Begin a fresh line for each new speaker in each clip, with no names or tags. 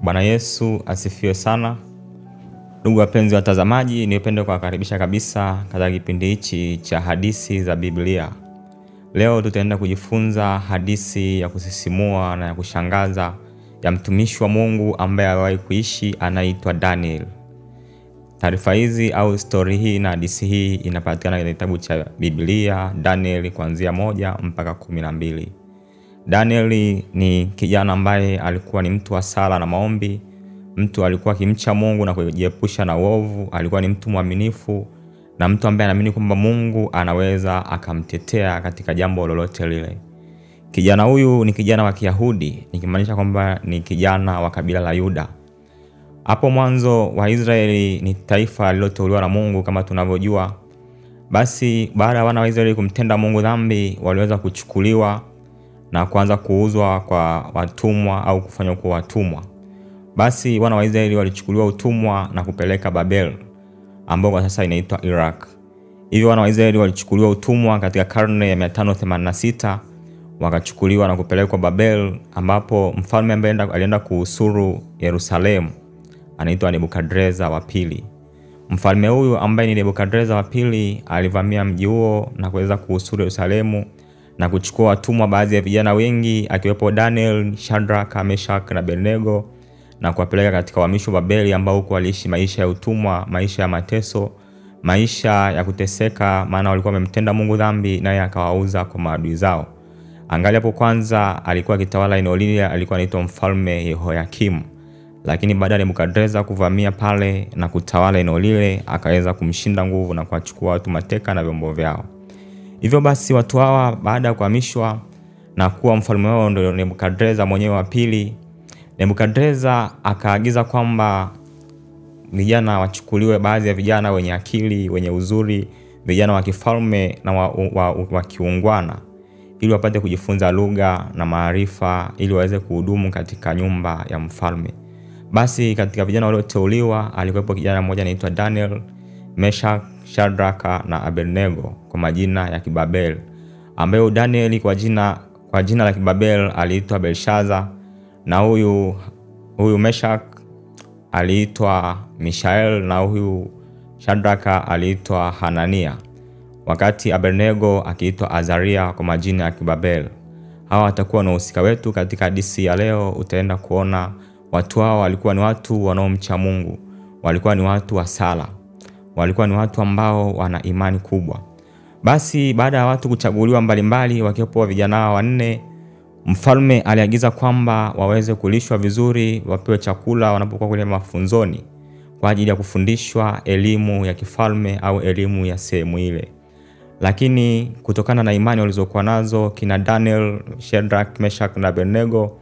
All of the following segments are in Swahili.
Bwana Yesu asifiwe sana. Ndugu wapenzi watazamaji, nipende kuwakaribisha kabisa katika kipindi hichi cha hadithi za Biblia. Leo tutaenda kujifunza hadithi ya kusisimua na ya kushangaza ya mtumishi wa Mungu ambaye aliwahi kuishi, anaitwa Daniel. Taarifa hizi au story hii na hadithi hii inapatikana katika kitabu cha Biblia Daniel kuanzia 1 mpaka 12. Daniel ni kijana ambaye alikuwa ni mtu wa sala na maombi. Mtu alikuwa kimcha Mungu na kujiepusha na uovu. Alikuwa ni mtu mwaminifu na mtu ambaye anaamini kwamba Mungu anaweza akamtetea katika jambo lolote lile. Kijana huyu ni kijana wa Kiyahudi, nikimaanisha kwamba ni kijana wa kabila la Yuda. Hapo mwanzo wa Israeli ni taifa lililoteuliwa na Mungu kama tunavyojua. Basi baada ya wana wa Israeli kumtenda Mungu dhambi, waliweza kuchukuliwa na kuanza kuuzwa kwa watumwa au kufanywa kuwa watumwa. Basi wana wa Israeli walichukuliwa utumwa na kupeleka Babel, ambao kwa sasa inaitwa Iraq. Hivyo wana wa Israeli walichukuliwa utumwa katika karne ya 586, wakachukuliwa na kupelekwa Babel, ambapo mfalme ambaye alienda kuhusuru Yerusalemu anaitwa Nebukadreza wa pili. Mfalme huyu ambaye ni Nebukadreza wa pili alivamia mji huo na kuweza kuhusuru Yerusalemu na kuchukua watumwa baadhi ya vijana wengi, akiwepo Daniel, Shadraka, Meshach na Abednego, na kuwapeleka katika uhamisho Babeli, ambao huko waliishi maisha ya utumwa, maisha ya mateso, maisha ya kuteseka, maana walikuwa wamemtenda Mungu dhambi naye akawauza kwa maadui zao. Angalia hapo, kwanza alikuwa akitawala eneo lile, alikuwa anaitwa mfalme Yehoyakim. Lakini baada ya Nebukadreza kuvamia pale na kutawala eneo lile, akaweza kumshinda nguvu na kuwachukua watu mateka na vyombo vyao. Hivyo basi watu hawa baada ya kuhamishwa na kuwa mfalme wao ndio Nebukadreza mwenyewe wa pili, Nebukadreza akaagiza kwamba vijana wachukuliwe, baadhi ya vijana wenye akili, wenye uzuri, vijana wa kifalme na wa kiungwana, ili wapate kujifunza lugha na maarifa ili waweze kuhudumu katika nyumba ya mfalme. Basi katika vijana walioteuliwa alikuwepo kijana mmoja anaitwa Daniel, Meshach, Shadraka na Abednego kwa majina ya Kibabel, ambaye Daniel kwa jina la Kibabel aliitwa Belshaza, na huyu Meshach aliitwa Mishael, na huyu Shadraka aliitwa Hanania, wakati Abednego akiitwa Azaria kwa majina ya Kibabel. Hawa watakuwa na uhusika wetu katika hadithi ya leo. Utaenda kuona watu hao walikuwa ni watu wanaomcha Mungu, walikuwa ni watu wa sala, walikuwa ni watu ambao wana imani kubwa. Basi baada ya watu kuchaguliwa mbalimbali, wakiwepo vijana wanne, mfalme aliagiza kwamba waweze kulishwa vizuri, wapewe chakula wanapokuwa kule mafunzoni, kwa ajili ya kufundishwa elimu ya kifalme au elimu ya sehemu ile. Lakini kutokana na imani walizokuwa nazo kina Daniel, Shadrach, Meshach na Abednego,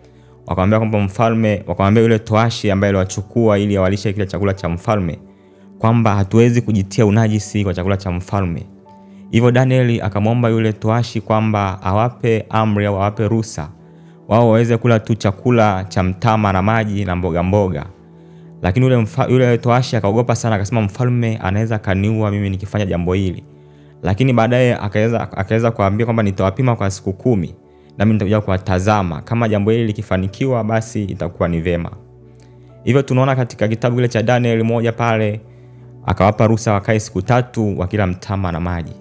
wakamwambia yule toashi ambaye aliwachukua ili awalishe kile chakula cha mfalme kwamba hatuwezi kujitia unajisi kwa chakula cha mfalme. Hivyo Daniel akamwomba yule toashi kwamba awape amri au awape ruhusa wao waweze kula tu chakula cha mtama na maji na mboga mboga. Lakini yule toashi akaogopa sana, akasema mfalme anaweza kaniua mimi nikifanya jambo hili. Lakini baadaye akaweza kuambia kwamba nitawapima kwa siku 10 na mimi nitakuja kuwatazama, kama jambo hili likifanikiwa basi itakuwa ni vema. Hivyo tunaona katika kitabu kile cha Daniel moja pale akawapa ruhusa wakae siku 3 wakila mtama na maji.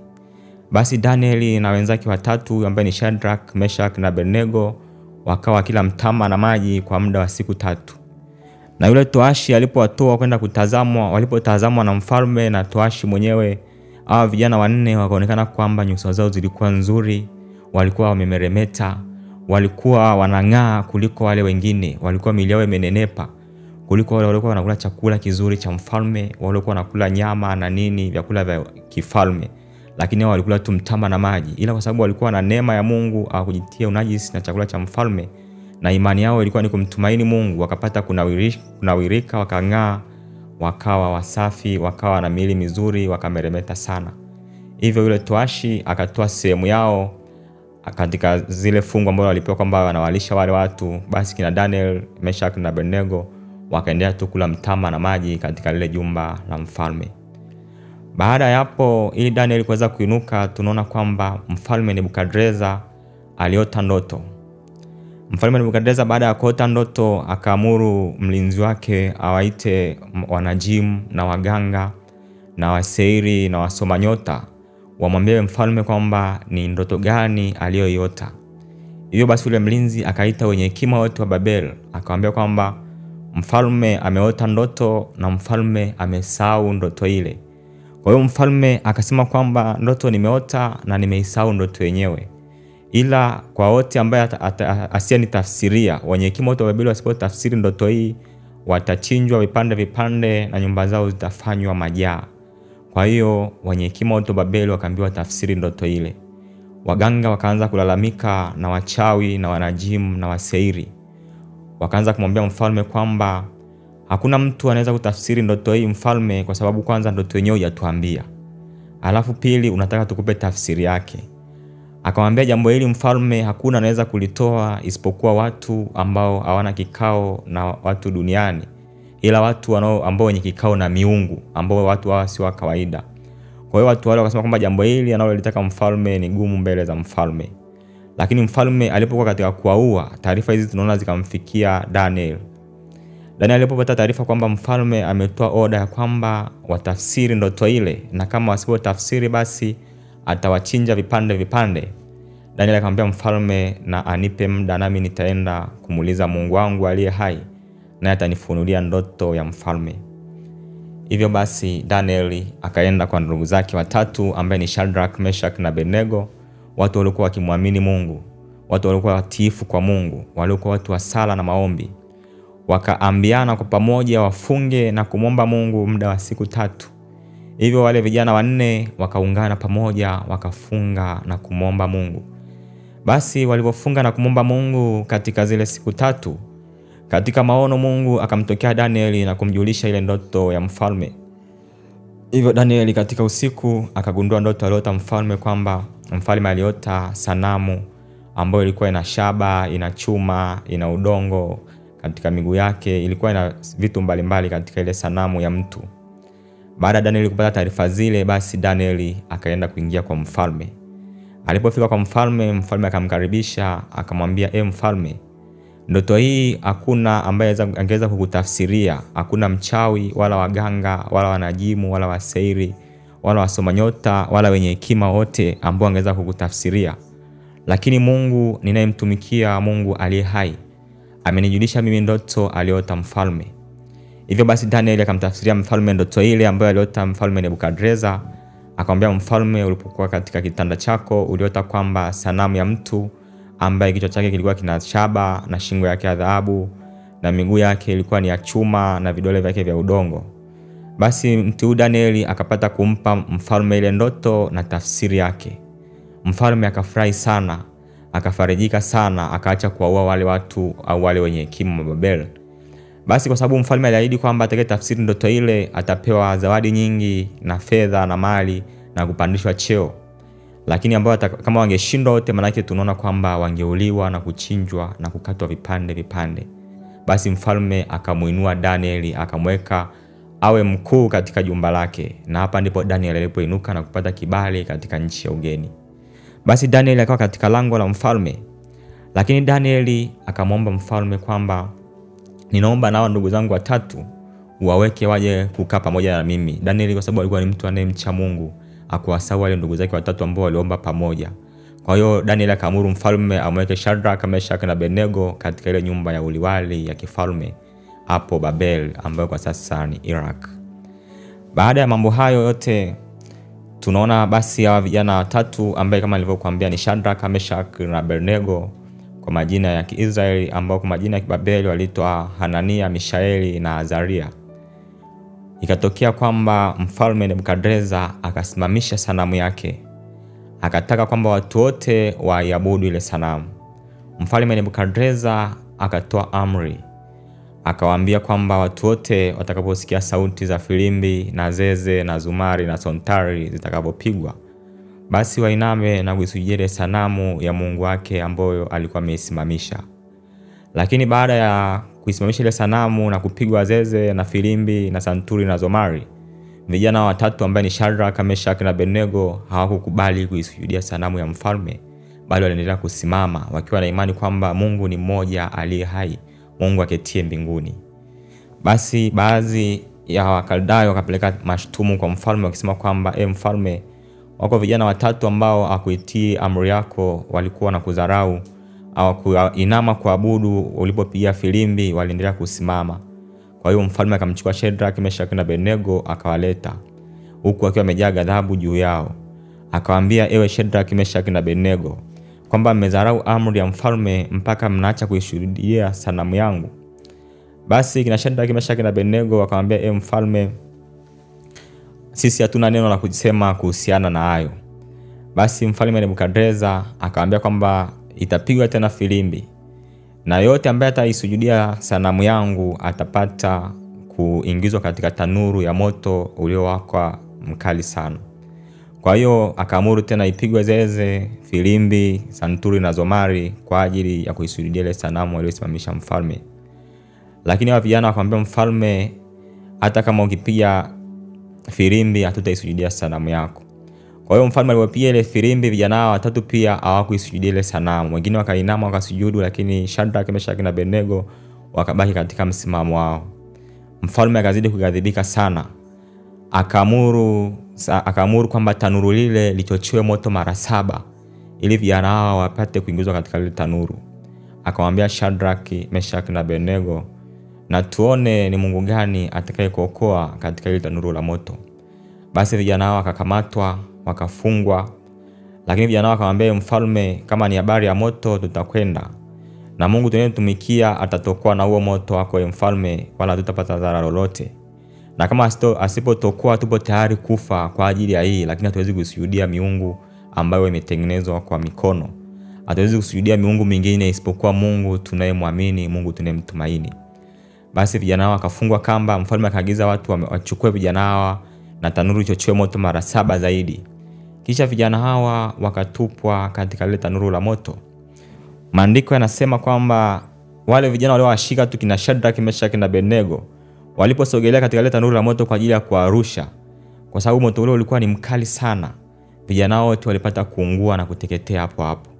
Basi Daniel na wenzake watatu ambaye ni Shadrach, Meshach na Abednego wakawa kila mtama na maji kwa muda wa siku 3. Na yule toashi alipowatoa kwenda kutazamwa, walipotazamwa na mfalme na toashi mwenyewe, hawa vijana wanne wakaonekana kwamba nyuso zao zilikuwa nzuri, walikuwa wamemeremeta, walikuwa wanang'aa kuliko wale wengine, walikuwa miili yao imenenepa kuliko wale walikuwa wanakula chakula kizuri cha mfalme, walikuwa wanakula nyama na nini, vyakula vya kifalme. Lakini wao walikula tu mtama na maji, ila kwa sababu walikuwa na neema ya Mungu hawakujitia unajisi na chakula cha mfalme, na imani yao ilikuwa ni kumtumaini Mungu, wakapata kunawirika, wakang'aa, wakawa wasafi, wakawa na miili mizuri, wakameremeta sana. Hivyo yule toashi akatoa sehemu yao katika zile fungu ambazo walipewa kwamba wanawalisha wale watu. Basi kina Daniel, Meshach na Abednego wakaendelea tu kula mtama na maji katika lile jumba la mfalme. Baada ya hapo, ili Daniel kuweza kuinuka, tunaona kwamba mfalme Nebukadreza aliota ndoto. Mfalme Nebukadreza baada ya kuota ndoto akaamuru mlinzi wake awaite wanajimu na waganga na waseiri na wasoma nyota wamwambie mfalme kwamba ni ndoto gani aliyoiota. Hivyo basi yule mlinzi akaita wenye hekima wote wa Babel, akamwambia kwamba mfalme ameota ndoto na mfalme amesahau ndoto ile. Kwa hiyo mfalme akasema kwamba ndoto nimeota na nimeisahau ndoto yenyewe. Ila kwa wote ambaye asiyenitafsiria, wenye hekima wote wa Babeli wasipotafsiri ndoto hii, watachinjwa vipande vipande na nyumba zao zitafanywa majaa. Kwa hiyo wenye hekima wote wa Babeli wakaambiwa tafsiri ndoto ile. Waganga wakaanza kulalamika na wachawi na wanajimu na waseiri. Wakaanza kumwambia mfalme kwamba hakuna mtu anaweza kutafsiri ndoto hii mfalme, kwa sababu kwanza ndoto yenyewe hujatuambia. Alafu pili unataka tukupe tafsiri yake. Akamwambia jambo hili mfalme hakuna anaweza kulitoa isipokuwa watu ambao hawana kikao na watu duniani, ila watu ambao wenye kikao na miungu, ambao watu hawa si wa kawaida. Kwa hiyo watu wale wakasema kwamba jambo hili analolitaka mfalme ni gumu mbele za mfalme. Lakini mfalme alipokuwa katika kuwaua, taarifa hizi tunaona zikamfikia Daniel. Daniel alipopata taarifa kwamba mfalme ametoa oda ya kwamba watafsiri ndoto ile, na kama wasipotafsiri basi atawachinja vipande vipande. Daniel akamwambia mfalme na anipe muda nami nitaenda kumuuliza Mungu wangu aliye hai, naye atanifunulia ndoto ya mfalme. Hivyo basi Daniel akaenda kwa ndugu zake watatu ambaye ni Shadrach, Meshach na Abednego, watu waliokuwa wakimwamini Mungu, watu waliokuwa watiifu kwa Mungu, waliokuwa watu wa sala na maombi. Wakaambiana kwa pamoja wafunge na kumwomba Mungu muda wa siku 3. Hivyo wale vijana 4 wakaungana pamoja wakafunga na kumwomba Mungu. Basi walipofunga na kumwomba Mungu katika zile siku 3, katika maono Mungu akamtokea Danieli na kumjulisha ile ndoto ya mfalme. Hivyo Danieli katika usiku akagundua ndoto aliota mfalme kwamba mfalme aliota sanamu ambayo ilikuwa ina shaba, ina chuma, ina udongo katika miguu yake, ilikuwa ina vitu mbalimbali katika ile sanamu ya mtu. Baada Danieli kupata taarifa zile, basi Danieli akaenda kuingia kwa mfalme. Alipofika kwa mfalme, mfalme akamkaribisha akamwambia, mfalme, ndoto hii hakuna ambaye angeweza kukutafsiria, hakuna mchawi wala waganga wala wanajimu wala waseiri wala wasoma nyota wala wenye hekima wote ambao angeweza kukutafsiria. Lakini Mungu ninayemtumikia, Mungu aliye hai, amenijulisha mimi ndoto aliota mfalme. Hivyo basi Daniel akamtafsiria mfalme ndoto ile ambayo aliota mfalme Nebukadreza. Akamwambia mfalme, ulipokuwa katika kitanda chako uliota kwamba sanamu ya mtu ambaye kichwa chake kilikuwa kina shaba na shingo yake ya dhahabu na miguu yake ilikuwa ni ya chuma na vidole vyake vya udongo. Basi mtu Daniel akapata kumpa mfalme ile ndoto na tafsiri yake. Mfalme akafurahi sana, akafarijika sana, akaacha kuwaua wale watu au wale wenye hekima wa Babel. Basi kwa sababu mfalme aliahidi kwamba atakaye tafsiri ndoto ile atapewa zawadi nyingi na fedha na mali na kupandishwa cheo. Lakini ambao kama wangeshindwa wote, manake tunaona kwamba wangeuliwa na kuchinjwa na kukatwa vipande vipande. Basi mfalme akamuinua Danieli akamweka awe mkuu katika jumba lake, na hapa ndipo Danieli alipoinuka na kupata kibali katika nchi ya ugeni. Basi Danieli akawa katika lango la mfalme. Lakini Danieli akamwomba mfalme kwamba ninaomba nao ndugu zangu watatu uwaweke waje kukaa pamoja na mimi. Danieli kwa sababu alikuwa ni mtu anayemcha Mungu, akuwasahau wale ndugu zake watatu ambao waliomba pamoja. Kwa hiyo Danieli akaamuru mfalme amweke Shadrach, Meshach na Abednego katika ile nyumba ya uliwali ya kifalme hapo Babel, ambayo kwa sasa ni Iraq. Baada ya mambo hayo yote, tunaona basi hawa vijana watatu ambaye kama nilivyokuambia ni Shadrach, Meshach na Abednego kwa majina ya Kiisraeli, ambao kwa majina ya Kibabeli waliitwa Hanania, Mishaeli na Azaria. Ikatokea kwamba mfalme Nebukadreza akasimamisha sanamu yake, akataka kwamba watu wote waiabudu ile sanamu. Mfalme Nebukadreza akatoa amri, akawaambia kwamba watu wote watakaposikia sauti za filimbi na zeze na zumari na sontari zitakapopigwa, basi wainame na kuisujudia sanamu ya Mungu wake ambayo alikuwa ameisimamisha. Lakini baada ya kuisimamisha ile sanamu na kupigwa zeze na filimbi na santuri na zomari, vijana watatu ambao ni Shadrach, Meshach na Abednego hawakukubali kuisujudia sanamu ya mfalme, bali waliendelea kusimama wakiwa na imani kwamba Mungu ni mmoja aliye hai, Mungu aketie mbinguni. Basi baadhi ya Wakaldayo wakapeleka mashtumu kwa mfalme wakisema kwamba mfalme, wako vijana watatu ambao hakuitii amri yako, walikuwa na kudharau au kuinama kuabudu, ulipopiga filimbi waliendelea kusimama. Kwa hiyo mfalme akamchukua Shadraka, Meshaki na Abednego akawaleta, huku akiwa amejaa ghadhabu juu yao. Akawaambia, ewe Shadraka, Meshaki na Abednego, kwamba mmedharau amri ya mfalme mpaka mnaacha kuishuhudia sanamu yangu. Basi kina Shadraka, Meshaki na Abednego wakamwambia, mfalme, sisi hatuna neno la kusema kuhusiana na hayo. Basi mfalme Nebukadreza akawaambia kwamba itapigwa tena filimbi, na yote ambaye ataisujudia sanamu yangu atapata kuingizwa katika tanuru ya moto uliowaka mkali sana. Kwa hiyo akaamuru tena ipigwe zeze, filimbi, santuri na zomari kwa ajili ya kuisujudia ile sanamu aliyosimamisha mfalme. Lakini hao vijana wakamwambia mfalme, hata kama ukipiga filimbi hatutaisujudia sanamu yako. Kwa hiyo mfalme alipopiga ile filimbi, vijana watatu pia hawakuisujudia ile sanamu. Wengine wakainama wakasujudu, lakini Shadraka, Meshaki na Abednego wakabaki katika msimamo wao. Mfalme akazidi kughadhibika sana. Akaamuru kwamba tanuru lile lichochewe moto mara 7 ili vijana hao wapate kuingizwa katika ile tanuru. Akamwambia Shadraka, Meshaki na Abednego, na tuone ni Mungu gani atakaye kuokoa katika ile tanuru la moto. Basi vijana hao wakakamatwa, wakafungwa. Lakini vijana wakamwambia mfalme, kama ni habari ya moto tutakwenda, na Mungu tunayetumikia atatokoa na huo moto wako mfalme, wala hatutapata dhara lolote. Na kama asipotokoa tupo tayari kufa kwa ajili ya hii, lakini hatuwezi kusujudia miungu ambayo imetengenezwa kwa mikono. Hatuwezi kusujudia miungu mingine isipokuwa Mungu tunayemwamini, Mungu tunayemtumaini. Basi vijana hao wakafungwa kamba. Mfalme akaagiza watu wachukue vijana hawa na tanuru ichochewe moto mara 7 zaidi. Kisha vijana hawa wakatupwa katika ile tanuru la moto. Maandiko yanasema kwamba wale vijana waliowashika tu kina Shadraka, Meshaki na Abednego waliposogelea katika ile tanuru la moto kwa ajili ya kuarusha, kwa sababu moto ule ulikuwa ni mkali sana, vijana wote walipata kuungua na kuteketea hapo hapo.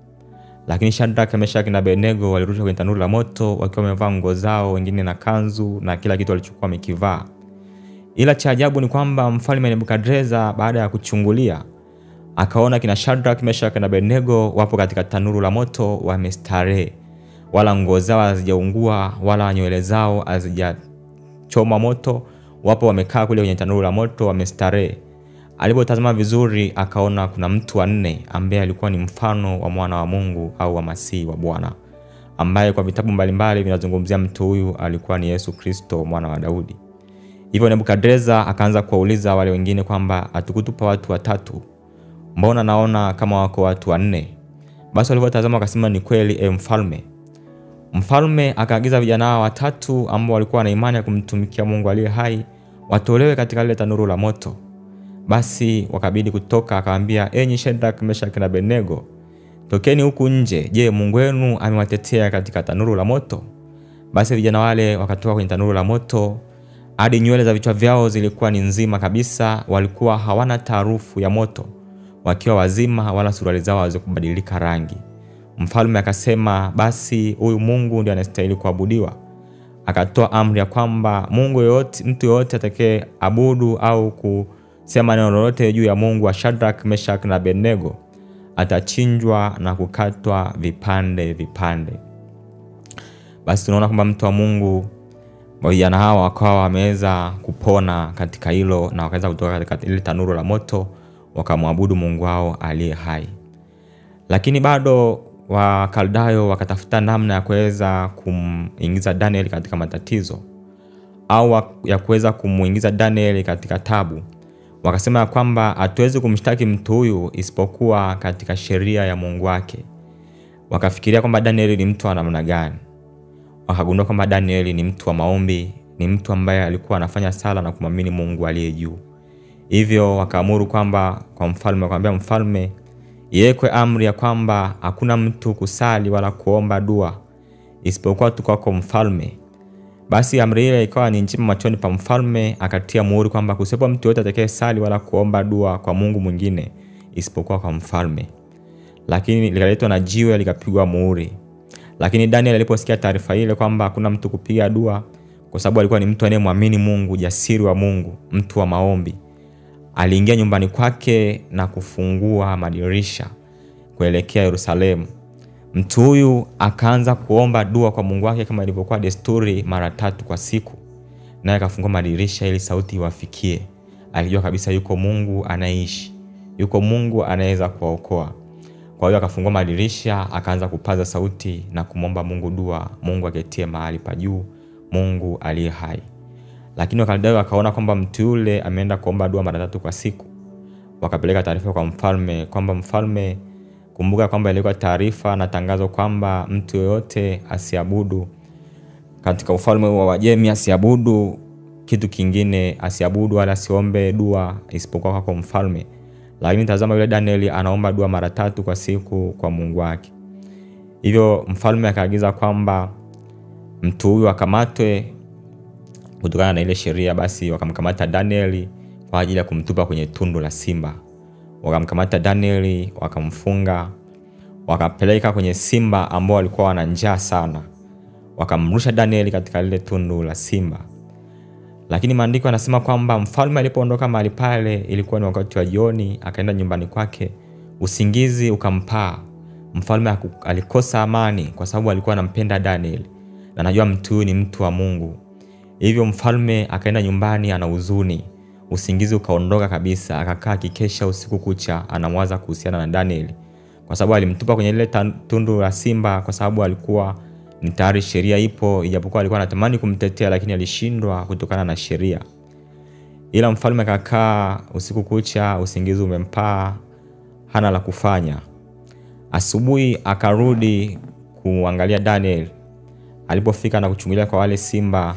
Lakini Shadraka, Meshaki na Abednego walirushwa kwenye tanuru la moto wakiwa wamevaa nguo zao, wengine na kanzu na kila kitu walichokuwa wamekivaa. Ila cha ajabu ni kwamba mfalme Nebukadreza baada ya kuchungulia akaona kina Shadraka, Meshaki na Abednego wapo katika tanuru la moto wamestarehe, wala nguo zao hazijaungua wala nywele zao hazijachoma moto, wapo wamekaa kule kwenye tanuru la moto wamestarehe. Alipotazama vizuri akaona kuna mtu wa 4 ambaye alikuwa ni mfano wa mwana wa Mungu au wa Masihi wa Bwana, ambaye kwa vitabu mbalimbali vinazungumzia mtu huyu alikuwa ni Yesu Kristo mwana wa Daudi. Hivyo Nebukadreza akaanza kuwauliza wale wengine kwamba atukutupa watu watatu, mbona naona kama wako watu 4? Basi walipotazama wakasema ni kweli mfalme. Mfalme akaagiza vijana hao watatu ambao walikuwa na imani ya kumtumikia Mungu aliye hai watolewe katika ile tanuru la moto. Basi wakabidi kutoka. Akawaambia, enyi Shadraka, Meshaki na Abednego, tokeni huku nje. Je, Mungu wenu amewatetea katika tanuru la moto? Basi vijana wale wakatoka kwenye tanuru la moto, hadi nywele za vichwa vyao zilikuwa ni nzima kabisa, walikuwa hawana tarufu ya moto, wakiwa wazima, wala suruali zao hazikubadilika rangi. Mfalme akasema, basi huyu Mungu ndiye anastahili kuabudiwa. Akatoa amri ya kwamba mtu yote atakaye abudu au kusema neno lolote juu ya Mungu wa Shadraka, Meshaki na Abednego atachinjwa na kukatwa vipande vipande. Basi tunaona kwamba mtu wa Mungu, vijana hawa wakawa wameweza kupona katika hilo na wakaweza kutoka katika ile tanuru la moto wakamwabudu Mungu wao aliye hai. Lakini bado Wakaldayo wakatafuta namna ya kuweza kumuingiza Daniel katika matatizo au ya kuweza kumuingiza Daniel katika tabu. Wakasema kwamba hatuwezi kumshtaki mtu huyu isipokuwa katika sheria ya Mungu wake. Wakafikiria kwamba Daniel ni mtu wa namna gani. Wakagundua kwamba Daniel ni mtu wa maombi, ni mtu ambaye alikuwa anafanya sala na kumwamini Mungu aliye juu. Hivyo wakaamuru kwamba kwa mfalme, wakamwambia mfalme iwekwe amri ya kwamba hakuna mtu kusali wala kuomba dua isipokuwa tu kwako mfalme. Basi amri ile ikawa ni njema machoni pa mfalme. Akatia muhuri kwamba kusipo mtu yote atakaye sali wala kuomba dua kwa Mungu mwingine isipokuwa kwa mfalme. lakini likaletwa na jiwe likapigwa muhuri. Lakini Daniel aliposikia taarifa ile kwamba hakuna mtu kupiga dua, kwa sababu alikuwa ni mtu anayemwamini Mungu, jasiri wa Mungu, mtu wa maombi, aliingia nyumbani kwake na kufungua madirisha kuelekea Yerusalemu. Mtu huyu akaanza kuomba dua kwa Mungu wake kama ilivyokuwa desturi mara 3 kwa siku. Naye akafungua madirisha ili sauti iwafikie. Alijua kabisa yuko Mungu anaishi. Yuko Mungu anaweza kuwaokoa. Kwa hiyo akafungua madirisha, akaanza kupaza sauti na kumomba Mungu dua, Mungu aketie mahali pa juu, Mungu aliye hai. Lakini Wakaldayo wakaona kwamba mtu yule ameenda kuomba dua mara 3 kwa siku. Wakapeleka taarifa kwa mfalme kwamba mfalme, kumbuka kwamba ilikuwa taarifa na tangazo kwamba mtu yoyote asiabudu katika ufalme wa Wajemi, asiabudu kitu kingine, asiabudu wala asiombe dua isipokuwa kwa mfalme. Lakini tazama, yule Danieli anaomba dua mara 3 kwa siku kwa Mungu wake. Hivyo mfalme akaagiza kwamba mtu huyu akamatwe. Kutokana na ile sheria, basi wakamkamata Danieli kwa ajili ya kumtupa kwenye tundu la simba. Wakamkamata Danieli, wakamfunga, wakapeleka kwenye simba ambao walikuwa wana njaa sana. Wakamrusha Danieli katika lile tundu la simba. Lakini maandiko yanasema kwamba mfalme alipoondoka mahali pale, ilikuwa ni wakati wa jioni, akaenda nyumbani kwake, usingizi ukampaa. Mfalme alikosa amani kwa sababu alikuwa anampenda Danieli na anajua mtu huyu ni mtu wa Mungu. Hivyo mfalme akaenda nyumbani ana huzuni. Usingizi ukaondoka kabisa, akakaa kikesha usiku kucha anawaza kuhusiana na Danieli. Kwa sababu alimtupa kwenye ile tundu la simba kwa sababu alikuwa ni tayari sheria ipo, ijapokuwa alikuwa anatamani kumtetea lakini alishindwa kutokana na sheria. Ila mfalme akakaa usiku kucha, usingizi umempaa, hana la kufanya. Asubuhi akarudi kuangalia Daniel. Alipofika na kuchungulia kwa wale simba,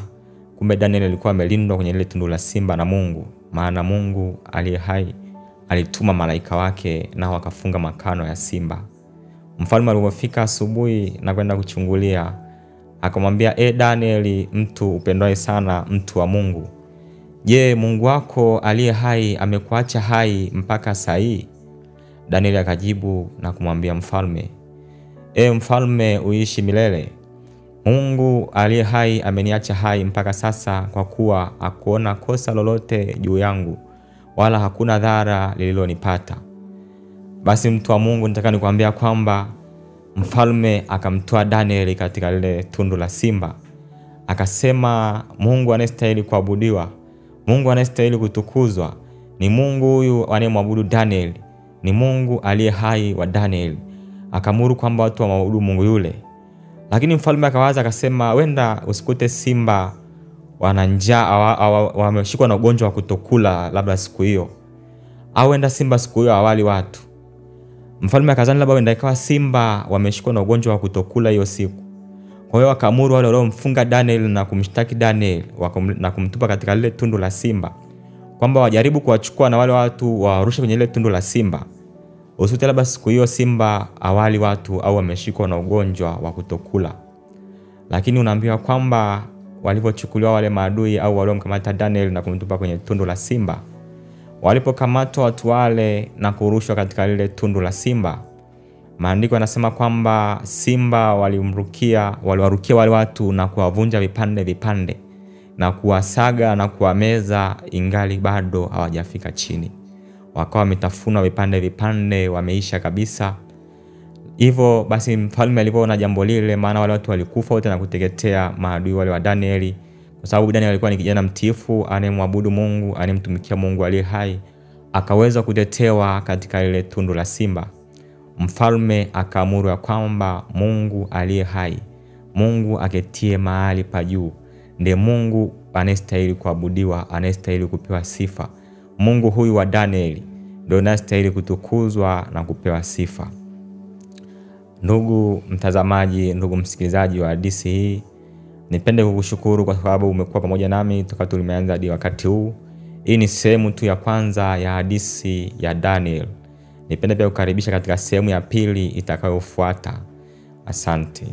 kumbe Daniel alikuwa amelindwa kwenye ile tundu la simba na Mungu. Maana Mungu aliye hai alituma malaika wake na wakafunga makano ya simba. Mfalme alipofika asubuhi na kwenda kuchungulia, akamwambia, Danieli, mtu upendwaye sana, mtu wa Mungu, je, Mungu wako aliye hai amekuacha hai mpaka saa hii? Danieli akajibu na kumwambia mfalme, mfalme, uishi milele. Mungu aliye hai ameniacha hai mpaka sasa, kwa kuwa hakuona kosa lolote juu yangu, wala hakuna dhara lililonipata. Basi mtu wa Mungu, nataka nikwambia kwamba mfalme akamtoa Danieli katika lile tundu la simba. Akasema, Mungu anastahili kuabudiwa, Mungu anastahili kutukuzwa, ni Mungu huyu anayemwabudu Danieli, ni Mungu aliye hai wa Danieli. Akamuru kwamba watu waabudu Mungu yule. Lakini mfalme akawaza akasema, wenda usikute simba wana njaa, wameshikwa na ugonjwa wa kutokula labda siku hiyo, au wenda simba siku hiyo hawali watu. Mfalme akazani labda wenda ikawa simba wameshikwa na ugonjwa wa kutokula hiyo siku. Kwa hiyo akaamuru wale waliomfunga Daniel na kumshtaki Daniel na kumtupa katika lile tundu la simba, kwamba wajaribu kuwachukua na wale watu warushe kwenye lile tundu la simba. Usute labda siku hiyo simba awali watu au wameshikwa na ugonjwa wa kutokula. Lakini unaambiwa kwamba walipochukuliwa wale maadui au waliomkamata Daniel na kumtupa kwenye tundu la simba, walipokamatwa watu wale na kurushwa katika lile tundu la simba, maandiko yanasema kwamba simba waliwarukia wale watu na kuwavunja vipande vipande na kuwasaga na kuwameza ingali bado hawajafika chini. Wakawa wametafuna vipande vipande, wameisha kabisa. Hivyo basi mfalme alipoona jambo lile, maana wale watu walikufa wote na kuteketea, maadui wale wa Danieli, kwa sababu Danieli alikuwa ni kijana mtiifu anayemwabudu Mungu, anayemtumikia Mungu aliye hai, akaweza kutetewa katika ile tundu la simba. Mfalme akaamuru ya kwamba Mungu aliye hai, Mungu aketie mahali pa juu, ndiye Mungu anayestahili kuabudiwa, anayestahili kupewa sifa. Mungu huyu wa Danieli ndio anastahili kutukuzwa na kupewa sifa. Ndugu mtazamaji, ndugu msikilizaji wa hadithi hii, nipende kukushukuru kwa sababu umekuwa pamoja nami toka tulimeanza hadi wakati huu. Hii ni sehemu tu ya kwanza ya hadithi ya Daniel. Nipende pia kukaribisha katika sehemu ya pili itakayofuata. Asante.